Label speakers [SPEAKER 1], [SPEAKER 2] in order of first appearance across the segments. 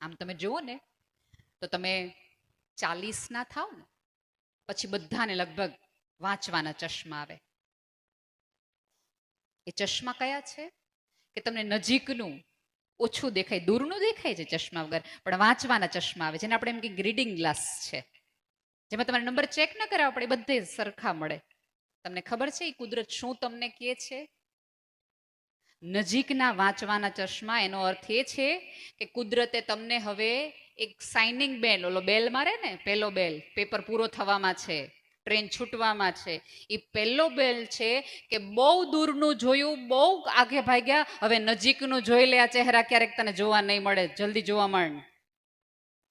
[SPEAKER 1] આમ તમે જુઓ ને તો તમે 40ના થાવ ને પછી બધાને લગભગ વાંચવાના ચશ્મા આવે. એ ચશ્મા કયા છે કે તમને નજીકનું ઓછું દેખાય, દૂરનું દેખાય છે ચશ્મા વગર, પણ વાંચવાના ચશ્મા આવે, જેને આપણે એમ કે રીડિંગ ગ્લાસ છે, જેમાં તમારે નંબર ચેક ન કરાવવા પડે, બધે સરખા મળે. તમને ખબર છે એ કુદરત શું તમને કહે છે? નજીકના વાંચવાના ચશ્મા, એનો અર્થ એ છે કે કુદરતે તમને હવે એક સાઇનિંગ બેલ, ઓલો બેલ મારે ને, પેલો બેલ, પેપર પૂરો થવામાં છે, ટ્રેન છૂટવામાં છે, એ પહેલો બેલ છે કે બહુ દૂરનું જોયું, બહુ આગે ભાગ્યા, હવે નજીકનું જોઈ લે, આ ચહેરા ક્યારેક તને જોવા નહીં મળે, જલ્દી જોવા માંડ,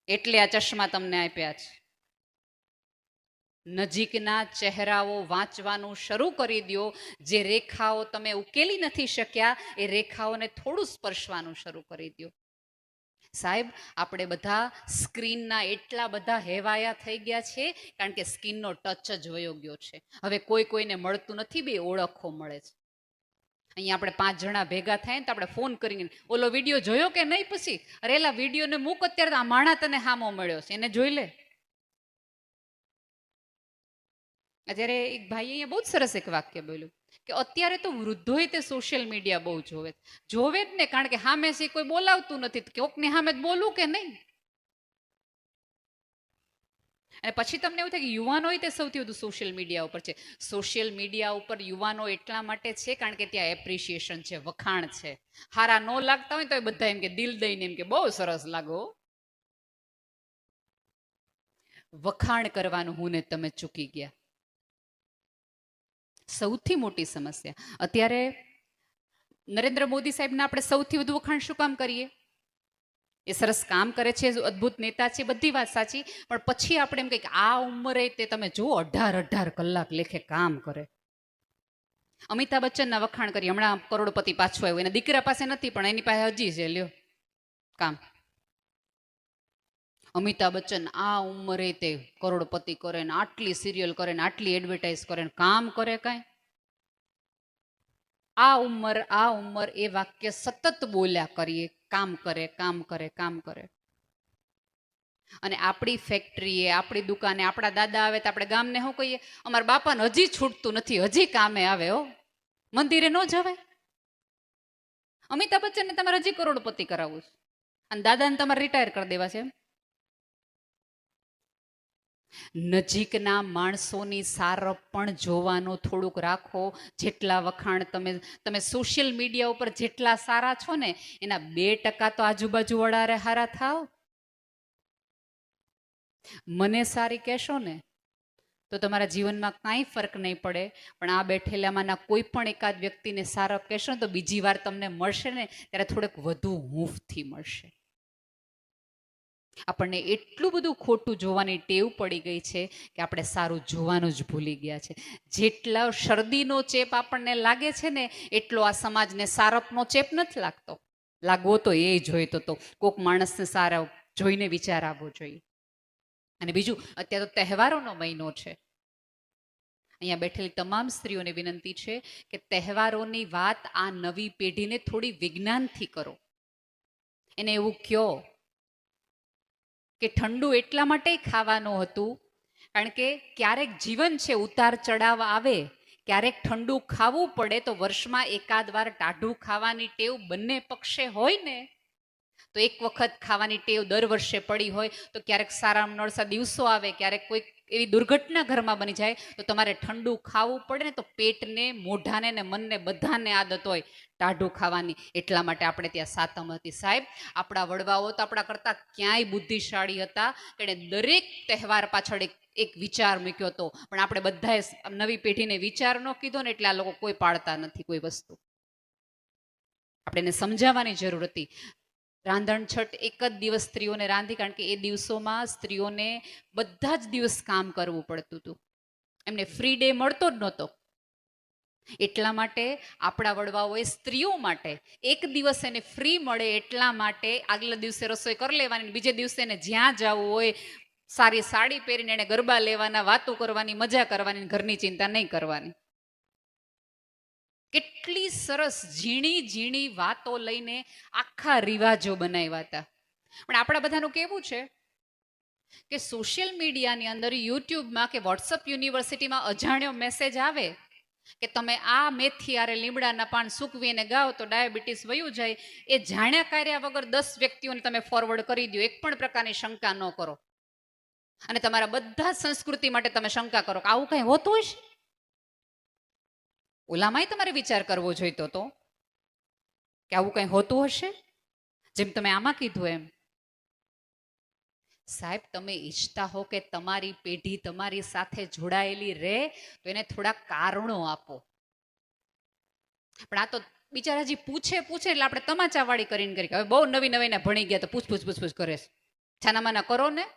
[SPEAKER 1] એટલે આ ચશ્મા તમને આપ્યા છે. નજીકના ચહેરાઓ વાંચવાનું શરૂ કરી દો. જે રેખાઓ તમે ઉકેલી નથી શક્યા એ રેખાઓને થોડું સ્પર્શવાનું શરૂ કરી દો. સાહેબ, આપણે બધા સ્ક્રીનના એટલા બધા હેવાયા થઈ ગયા છે કારણ કે સ્કીનનો ટચ જ વયો ગયો છે. હવે કોઈ કોઈને મળતું નથી, બે ઓળખો મળે છે. અહીંયા આપણે 5 જણા ભેગા થાય ને તો આપણે ફોન કરીને ઓલો વિડીયો જોયો કે નહીં, પછી અરે એલા વિડીયોને મૂક, અત્યારે તો આ માણા તને હામો મળ્યો છે, એને જોઈ લે. અત્યારે એક ભાઈ અહીંયા બહુ જ સરસ એક વાક્ય બોલ્યું કે અત્યારે તો વૃદ્ધોય તે સોશિયલ મીડિયા બહુ જોવે જ ને, કારણ કે સામે સી કોઈ બોલાવતું નથી, કોકની સામે જ બોલવું કે નહીં. અને પછી તમને એવું થાય કે યુવાનો તે સૌથી વધુ સોશિયલ મીડિયા ઉપર છે. સોશિયલ મીડિયા ઉપર યુવાનો એટલા માટે છે કારણ કે ત્યાં એપ્રિશિએશન છે, વખાણ છે. હારા ન લાગતા હોય તો એ બધા એમ કે દિલ દઈને એમ કે બહુ સરસ લાગો. વખાણ કરવાનું હું ને તમે ચૂકી ગયા. સૌથી મોટી સમસ્યા અત્યારે નરેન્દ્ર મોદી સાહેબના આપણે સૌથી વધુ વખાણ શું કામ કરીએ? એ સરસ કામ કરે છે, અદ્ભુત નેતા છે, બધી વાત સાચી, પણ પછી આપણે એમ કહીએ આ ઉંમરે તે તમે જુઓ 18 કલાક લેખે કામ કરે. અમિતાભ બચ્ચનના વખાણ કરીએ, હમણાં કરોડપતિ પાછો આવ્યો, એના દીકરા પાસે નથી પણ એની પાસે હજી છે, લ્યો કામ. અમિતાભ બચ્ચન આ ઉંમરે તે કરોડપતિ કરે ને, આટલી સિરિયલ કરે ને, આટલી એડવર્ટાઇઝ કરે ને, કામ કરે કાંઈ? આ ઉંમર એ વાક્ય સતત બોલ્યા કરીએ, કામ કરે, કામ કરે, કામ કરે. અને આપણી ફેક્ટરીએ, આપણી દુકાને આપણા દાદા આવે તો આપણે ગામને શું કહીએ? અમારા બાપાને હજી છૂટતું નથી, હજી કામે આવે હો, મંદિરે ન જવાય. અમિતાભ બચ્ચનને તમારે હજી કરોડપતિ કરાવવું છે અને દાદાને તમારે રિટાયર કરી દેવા છે. નજીકના માણસોની સારપ પણ જોવાનું થોડુંક રાખો. જેટલા વખાણ તમે સોશિયલ મીડિયા ઉપર જેટલા સારા છો ને, એના 2% તો આજુબાજુ વાળા હારા થાવ. મને સારી કહેશો ને તો તમારા જીવનમાં કાંઈ ફરક નહીં પડે, પણ આ બેઠેલામાંના કોઈ પણ એકાદ વ્યક્તિને સારપ કહેશો ને તો બીજી વાર તમને મળશે ને ત્યારે થોડુંક વધુ હૂંફથી મળશે. આપણને એટલું બધું ખોટું જોવાની ટેવ પડી ગઈ છે કે આપણે સારું જોવાનું જ ભૂલી ગયા છે. જેટલો શરદીનો ચેપ આપણને લાગે છે ને એટલો આ સમાજને સારપનો ચેપ નથી લાગતો. લાગવો તો એ જોઈતો તો કોક માણસને સારા જોઈને વિચાર આવવો જોઈએ. અને બીજું, અત્યારે તો તહેવારોનો મહિનો છે. અહીંયા બેઠેલી તમામ સ્ત્રીઓને વિનંતી છે કે તહેવારોની વાત આ નવી પેઢીને થોડી વિજ્ઞાનથી કરો. એને એવું કહો કે ઠંડુ એટલા માટે ખાવાનું હતું કારણ કે ક્યારેક જીવન છે, ઉતાર ચઢાવ આવે, ક્યારેક ઠંડુ ખાવું પડે, તો વર્ષમાં એકાદ વાર ટાઢું ખાવાની ટેવ બંને પક્ષે હોય ને, તો એક વખત ખાવાની ટેવ દર વર્ષે પડી હોય તો ક્યારેક સારા નળસા દિવસો આવે, ક્યારેક કોઈ એવી દુર્ઘટના ઘરમાં બની જાય તો તમારે ઠંડુ ખાવું પડે ને, તો પેટને, મોઢાને ને મનને બધાને આદત હોય ટાઢું ખાવાની. એટલા માટે આપણે ત્યાં સાતમ હતી. સાહેબ, આપણા વડવાઓ તો આપણા કરતાં ક્યાંય બુદ્ધિશાળી હતા, એણે દરેક તહેવાર પાછળ એક વિચાર મૂક્યો હતો, પણ આપણે બધાએ નવી પેઢીને વિચાર ન કીધો ને એટલે આ લોકો કોઈ પાડતા નથી કોઈ વસ્તુ. આપણે એને સમજાવવાની જરૂર હતી. રાંધણ છઠ એક જ દિવસ સ્ત્રીઓને રાંધી, કારણ કે એ દિવસોમાં સ્ત્રીઓને બધા જ દિવસ કામ કરવું પડતું હતું, એમને ફ્રી ડે મળતો જ નહોતો. એટલા માટે આપણા વડવાઓએ સ્ત્રીઓ માટે એક દિવસ એને ફ્રી મળે એટલા માટે આગલા દિવસે રસોઈ કરી લેવાની, બીજે દિવસે એને જ્યાં જવું હોય સારી સાડી પહેરીને એને ગરબા લેવાના, વાતો કરવાની, મજા કરવાની, ઘરની ચિંતા નહીં કરવાની. કેટલી સરસ ઝીણી ઝીણી વાતો લઈને આખા રિવાજો બનાવ્યા હતા. પણ આપણા બધાનું કેવું છે કે સોશિયલ મીડિયાની અંદર યુટ્યુબમાં કે વોટ્સઅપ યુનિવર્સિટીમાં અજાણ્યો મેસેજ આવે કે તમે આ મેથી આરે લીમડાના પાન સૂકવીને ગાઓ તો ડાયાબિટીસ વયું જાય, એ જાણ્યા કાર્યા વગર 10 વ્યક્તિઓને તમે ફોરવર્ડ કરી દો, એક પણ પ્રકારની શંકા ન કરો, અને તમારા બધા સંસ્કૃતિ માટે તમે શંકા કરો કે આવું કઈ હોતું હશે. ઓલામાંય તમારે વિચાર કરવો જોઈતો તો કે આવું કઈ હોતું હશે, જેમ તમે આમાં કીધું એમ. સાહેબ, તમે ઈચ્છતા હો કે તમારી પેઢી તમારી સાથે જોડાયેલી રહે તો એને થોડા કારણો આપો. પણ આ તો બિચારા હજી પૂછે એટલે આપણે તમાચાવાળી કરીને કરી, હવે બહુ નવી નવીને ભણી ગયા તો પૂછ કરે છે. છાનામાના કરો ને.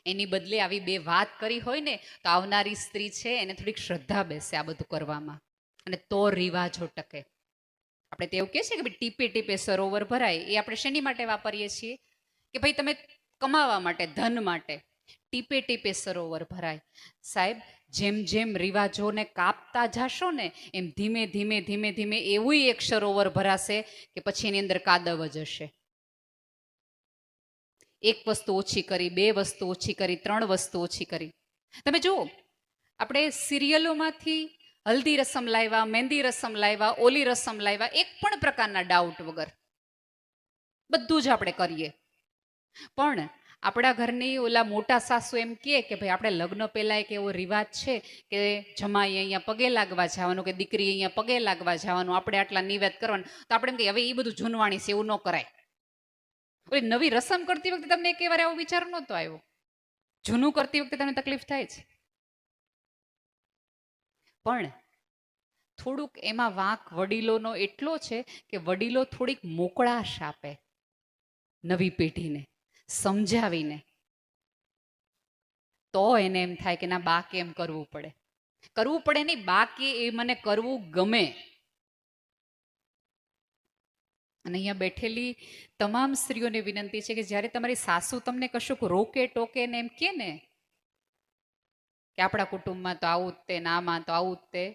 [SPEAKER 1] એની બદલે આવી બે વાત કરી હોય ને તો આવનારી સ્ત્રી છે એને થોડીક શ્રદ્ધા બેસે આ બધું કરવામાં, અને તો રિવાજો ટકે. આપણે તો એવું કહે છે કે ભાઈ ટીપે ટીપે સરોવર ભરાય, એ આપણે શેની માટે વાપરીએ છીએ કે ભાઈ તમે કમાવા માટે, ધન માટે. ટીપે ટીપે સરોવર ભરાય. સાહેબ, જેમ જેમ રિવાજોને કાપતા જાશો ને એમ ધીમે ધીમે ધીમે ધીમે એવું એક સરોવર ભરાશે કે પછી એની અંદર કાદવ જ હશે. એક વસ્તુ ઓછી કરી, 2 વસ્તુ ઓછી કરી, 3 વસ્તુ ઓછી કરી. તમે જુઓ, આપણે સિરિયલોમાંથી હલ્દી રસમ લાવ્યા, મહેંદી રસમ લાવ્યા, ઓલી રસમ લાવ્યા, એક પણ પ્રકારના ડાઉટ વગર બધું જ આપણે કરીએ. પણ આપણા ઘરની ઓલા મોટા સાસુ એમ કહે કે ભાઈ આપણે લગ્ન પહેલા એક એવો રિવાજ છે કે જમાઈ અહીંયા પગે લાગવા જવાનું કે દીકરી અહીંયા પગે લાગવા જવાનું, આપણે આટલા નિવેદ કરવાનું. તો આપણે એમ કહીએ હવે એ બધું જૂનવાણી છે, એવું ન કરાય. ઓલી નવી રસમ કરતી વખતે તમને એક વાર એવો વિચાર નહોતો આવ્યો? જૂનું કરતી વખતે તમને તકલીફ થાય છે, પણ થોડુંક એમાં વાંક વડીલોનો એટલો છે કે વડીલો થોડીક મોકળાશ આપે નવી પેઢીને સમજાવીને, તો એને એમ થાય કે ના બા કેમ કરવું પડે નહીં, બા કે એ મને કરવું ગમે. અને અહીંયા બેઠેલી તમામ સ્ત્રીઓને વિનંતી છે કે જ્યારે તમારી સાસુ તમને કશુંક રોકે ટોકે ને એમ કે ને કે આપણા કુટુંબમાં તો આવું જ તે, નામાં તો આવું જ તે,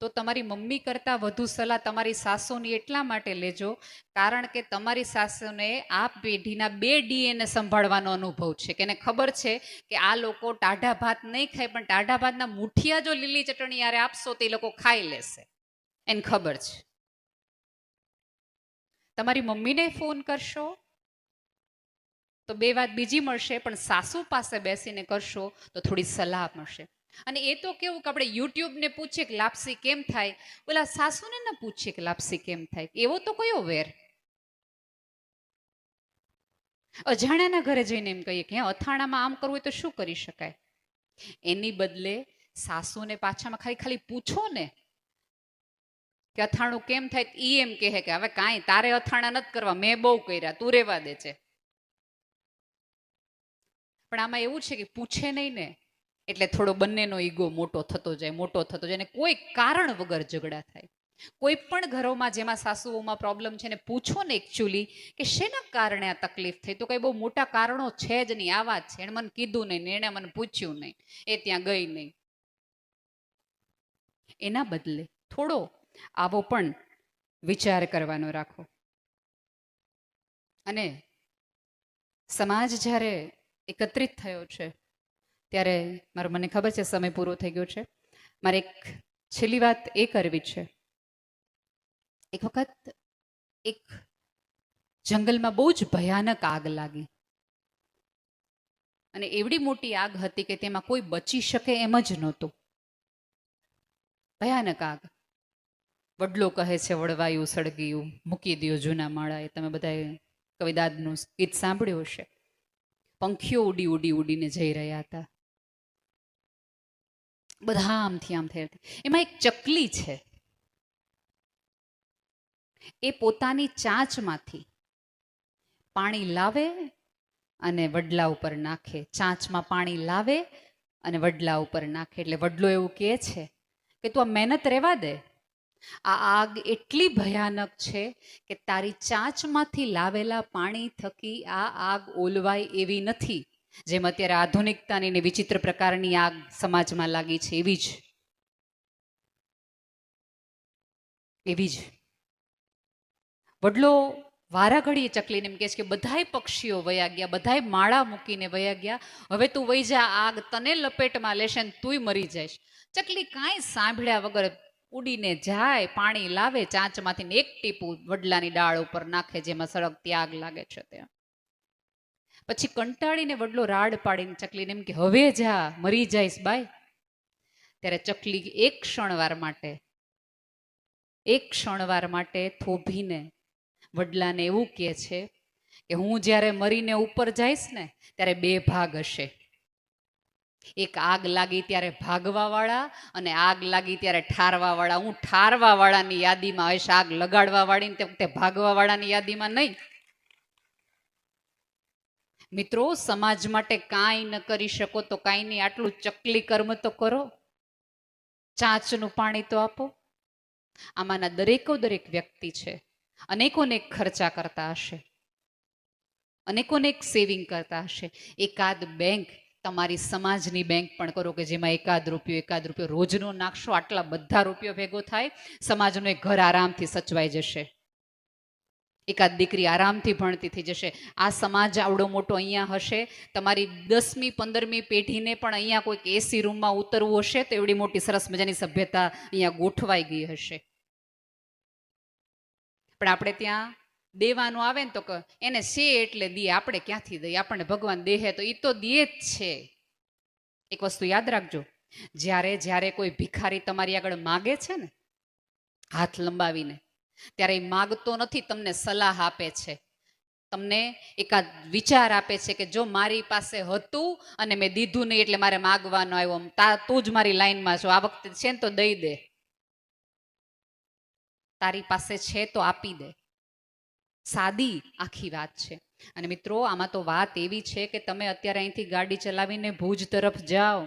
[SPEAKER 1] તો તમારી મમ્મી કરતાં વધુ સલાહ તમારી સાસુની એટલા માટે લેજો કારણ કે તમારી સાસુને આ પેઢીના 2 DNA સંભાળવાનો અનુભવ છે કે એને ખબર છે કે આ લોકો ટાઢા ભાત નહીં ખાય, પણ ટાઢા ભાતના મુઠિયા જો લીલી ચટણી યારે આપશો તો એ લોકો ખાઈ લેશે, એને ખબર છે. તમારી મમ્મીને ફોન કરશો તો 2 વાત બીજી મળશે, પણ સાસુ પાસે બેસીને કરશો તો થોડી સલાહ મળશે. અને એ તો કેવું કે આપણે યુટ્યુબને પૂછીએ કે લાપસી કેમ થાય, બોલા સાસુને ન પૂછીએ કે લાપસી કેમ થાય, એવો તો કયો વેર? અજાણ્યાના ઘરે જઈને એમ કહીએ કે અથાણામાં આમ કરવું હોય તો શું કરી શકાય? એની બદલે સાસુને પાછામાં ખાલી પૂછો ને કે અથાણું કેમ થાય, ઈ એમ કહે કે હવે કાંઈ તારે અથાણા નથી કરવા, મેં બહુ કર્યા, તું રેવા દે છે. પણ આમાં એવું છે કે પૂછે નહીં ને એટલે થોડો બંનેનો ઈગો મોટો થતો જાય, અને કોઈ કારણ વગર ઝઘડા થાય. કોઈ પણ ઘરોમાં જેમાં સાસુઓમાં પ્રોબ્લેમ છે ને પૂછો ને એકચ્યુઅલી કે શેના કારણે આ તકલીફ થઈ, તો કઈ બહુ મોટા કારણો છે જ નહીં, આ વાત છે, એણે મને કીધું નહીં, એણે મને પૂછ્યું નહીં, એ ત્યાં ગઈ નહીં. એના બદલે થોડો આવો પણ વિચાર કરવાનો રાખો. અને સમાજ જ્યારે એકત્રિત થયો છે ત્યારે મને ખબર છે સમય પૂરો થઈ ગયો છે, મારે એક છેલ્લી વાત એ કરવી છે. એક વખત એક જંગલમાં બહુ જ ભયાનક આગ લાગી, અને એવડી મોટી આગ હતી કે તેમાં કોઈ બચી શકે એમ જ નહોતું. ભયાનક આગ. વડલો કહે છે વડવાયું સળગિયું, મૂકી દો જૂના માળા. એ તમે બધા કવિદાદનું ગીત સાંભળ્યું હશે. પંખીઓ ઉડીને જઈ રહ્યા હતા, બધા આમથી આમ થઈ. એમાં એક ચકલી છે, એ પોતાની ચાંચમાંથી પાણી લાવે અને વડલા ઉપર નાખે, ચાંચમાં પાણી લાવે અને વડલા ઉપર નાખે. એટલે વડલો એવું કહે છે કે તું આ મહેનત રહેવા દે, આ આગ એટલી ભયાનક છે કે તારી ચાંચમાંથી લાવેલા પાણી થકી આ આગ ઓલવાય એવી નથી, જેમ અત્યારે આધુનિકતાની ને વિચિત્ર પ્રકારની આગ સમાજમાં લાગી છે એવી જ. વડલો વારા ઘડીએ ચકલીને એમ કહે છે કે બધાય પક્ષીઓ વયા ગયા, બધાય માળા મૂકીને વયા ગયા, હવે તું વઈ જા, આગ તને લપેટમાં લેશે ને તુંય મરી જઈશ. ચકલી કાંઈ સાંભળ્યા વગર ઉડીને જાય, પાણી લાવે ચાંચમાંથી, એક ટીપું વડલાની ડાળ ઉપર નાખે જેમાં સળગતી આગ લાગે છે ત્યાં. પછી કંટાળીને વડલો રાડ પાડીને ચકલીને એમ કે હવે જા, મરી જઈશ બાય. ત્યારે ચકલી એક ક્ષણવાર માટે થોભીને વડલાને એવું કહે છે કે હું જ્યારે મરીને ઉપર જઈશ ને ત્યારે બે ભાગ હશે. એક આગ લાગી ત્યારે ભાગવા વાળા અને આગ લાગી ત્યારે ઠારવા વાળા. હું ઠારવા વાળાની યાદીમાં હશ, આગ લગાડવા વાળી તે વખતે ભાગવા વાળાની યાદીમાં નહીં. મિત્રો, સમાજ માટે કાંઈ ન કરી શકો તો કાંઈ નહીં, આટલું ચકલી કર્મ તો કરો, ચાંચનું પાણી તો આપો. આમાંના દરેક વ્યક્તિ છે, અનેકોનેક ખર્ચા કરતા હશે, અનેકોનેક સેવિંગ કરતા હશે. એકાદ બેંક, તમારી સમાજની બેંક પણ કરો કે જેમાં એકાદ રૂપિયો રોજનો નાખશો, આટલા બધા રૂપિયો ભેગો થાય, સમાજનું એક ઘર આરામથી સચવાઈ જશે, એકાદ દીકરી આરામથી ભણતી થઈ જશે. આ સમાજ આવડો મોટો અહીંયા હશે, તમારી 10મી 15મી પેઢીને પણ અહીંયા કોઈક એસી રૂમમાં ઉતરવું હશે તો એવડી મોટી સરસ મજાની સભ્યતા અહીંયા ગોઠવાઈ ગઈ હશે. પણ આપણે ત્યાં દેવાનું આવે ને તો એને છે એટલે દે, આપણે ક્યાંથી દઈએ? આપણને ભગવાન દેહે તો એ તો દે જ છે. એક વસ્તુ યાદ રાખજો, જ્યારે કોઈ ભિખારી તમારી આગળ માગે છે ને હાથ લંબાવીને, ત્યારે એ માગતો નથી, તમને સલાહ આપે છે, તમને એકાદ વિચાર આપે છે કે જો મારી પાસે હતું અને મેં દીધું નહીં એટલે મારે માગવાનો આવ્યો, તું જ મારી લાઈનમાં છો, આ વખતે છે ને તો દઈ દે, તારી પાસે છે તો આપી દે. સાદી આખી વાત છે. અને મિત્રો, આમાં તો વાત એવી છે કે તમે અત્યારે અહીંથી ગાડી ચલાવીને ભુજ તરફ જાઓ,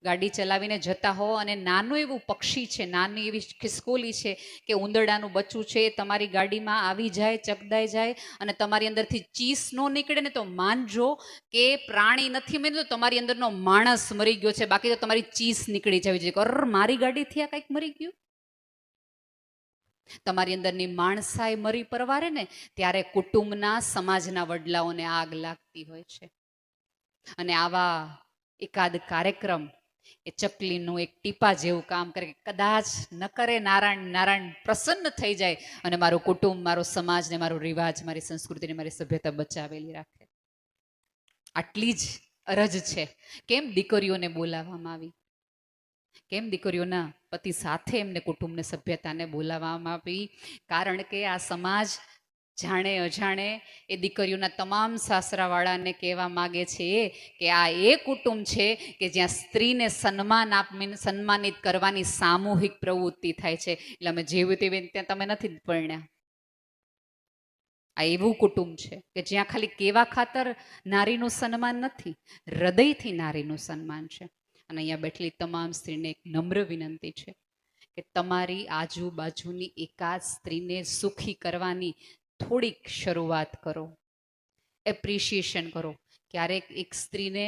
[SPEAKER 1] ગાડી ચલાવીને જતા હો અને નાનું એવું પક્ષી છે, નાની એવી ખિસકોલી છે કે ઉંદરડાનું બચ્ચું છે, એ તમારી ગાડીમાં આવી જાય, ચકદાઈ જાય અને તમારી અંદરથી ચીસ ન નીકળે ને તો માનજો કે પ્રાણી નથી મર્યું, તો તમારી અંદરનો માણસ મરી ગયો છે, બાકી તો તમારી ચીસ નીકળી જવી જોઈએ. અર, મારી ગાડીથી આ કંઈક મરી ગયું. તમારી અંદરની માણસાઈ મરી પરવારે ને ત્યારે કુટુંબના, સમાજના વડલાઓને આગ લાગતી હોય છે. અને આવા એકાદ કાર્યક્રમ એ ચકલીનું એક ટીપા જેવું કામ કરે, કદાચ ન કરે નારાયણ પ્રસન્ન થઈ જાય અને મારું કુટુંબ, મારો સમાજ ને મારો રિવાજ, મારી સંસ્કૃતિને, મારી સભ્યતા બચાવેલી રાખે. આટલી જ અરજ છે. કેમ દીકરીઓને બોલાવવામાં આવી? કેમ દીકરીઓના પતિ સાથે એમને કુટુંબને, સભ્યતાને બોલાવવામાં આવી? કારણ કે આ સમાજ જાણે અજાણે એ દીકરીઓના તમામ સાસરાવાળાને કહેવા માગે છે કે આ એ કુટુંબ છે કે જ્યાં સ્ત્રીને સન્માનિત કરવાની સામૂહિક પ્રવૃત્તિ થાય છે. એટલે અમે જેવું તેવી ત્યાં તમે નથી પરણ્યા. આ એવું કુટુંબ છે કે જ્યાં ખાલી કેવા ખાતર નારીનું સન્માન નથી, હૃદયથી નારીનું સન્માન છે. અને અહીંયા બેઠેલી તમામ સ્ત્રીને એક નમ્ર વિનંતી છે કે તમારી આજુબાજુની એકાદ સ્ત્રીને સુખી કરવાની થોડીક શરૂઆત કરો, એપ્રિશિએશન કરો. ક્યારેક એક સ્ત્રીને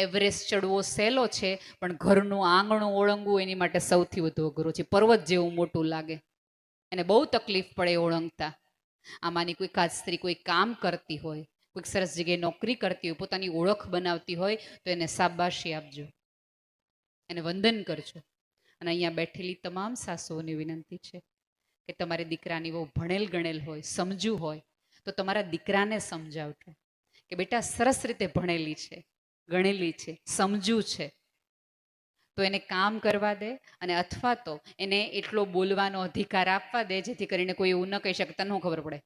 [SPEAKER 1] એવરેસ્ટ ચડવો સહેલો છે, પણ ઘરનું આંગણું ઓળંગવું એની માટે સૌથી વધુ અઘરું છે. પર્વત જેવું મોટું લાગે, એને બહુ તકલીફ પડે ઓળંગતા. આમાંની કોઈ એકાદ સ્ત્રી કોઈ કામ કરતી હોય, કોઈક સરસ જગ્યાએ નોકરી કરતી હોય, પોતાની ઓળખ બનાવતી હોય તો એને શાબાશી આપજો, એને વંદન કરજો. અને અહીંયા બેઠેલી તમામ સાસુઓની વિનંતી છે કે તમારી દીકરાની બહુ ભણેલ ગણેલ હોય, સમજુ હોય તો તમારા દીકરાને સમજાવજો કે બેટા સરસ રીતે ભણેલી છે, ગણેલી છે, સમજુ છે, તો એને કામ કરવા દે, અને અથવા તો એને એટલો બોલવાનો અધિકાર આપવા દે જેથી કરીને કોઈ એવું ન કહી શકે તને શું ખબર પડે.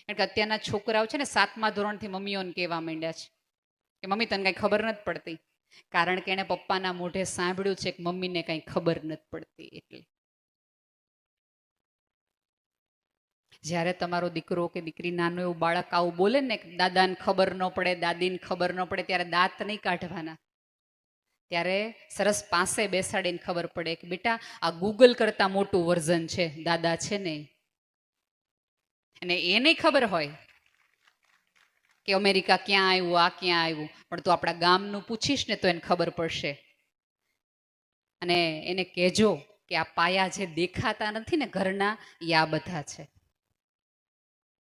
[SPEAKER 1] કારણ કે અત્યારના છોકરાઓ છે ને 7મા ધોરણથી મમ્મીઓને કહેવા માંડ્યા છે કે મમ્મી તને કાંઈ ખબર નથી પડતી, કારણ કે એને પપ્પાના મોઢે સાંભળ્યું છે કે મમ્મીને કાંઈ ખબર નથી પડતી. એટલે જ્યારે તમારો દીકરો કે દીકરી, નાનું એવું બાળક આવું બોલે ને દાદાને ખબર ન પડે, દાદીને ખબર ન પડે, ત્યારે દાંત નહીં કાઢવાના, ત્યારે સરસ પાસે બેસાડીને ખબર પડે કે બેટા આ ગૂગલ કરતા મોટું વર્ઝન છે દાદા છે ને. અને એ નહીં ખબર હોય કે અમેરિકા ક્યાં આવ્યું, આ ક્યાં આવ્યું, પણ તું આપણા ગામનું પૂછીશ ને તો એને ખબર પડશે. અને એને કહેજો કે આ પાયા જે દેખાતા નથી ને ઘરના, એ આ બધા છે.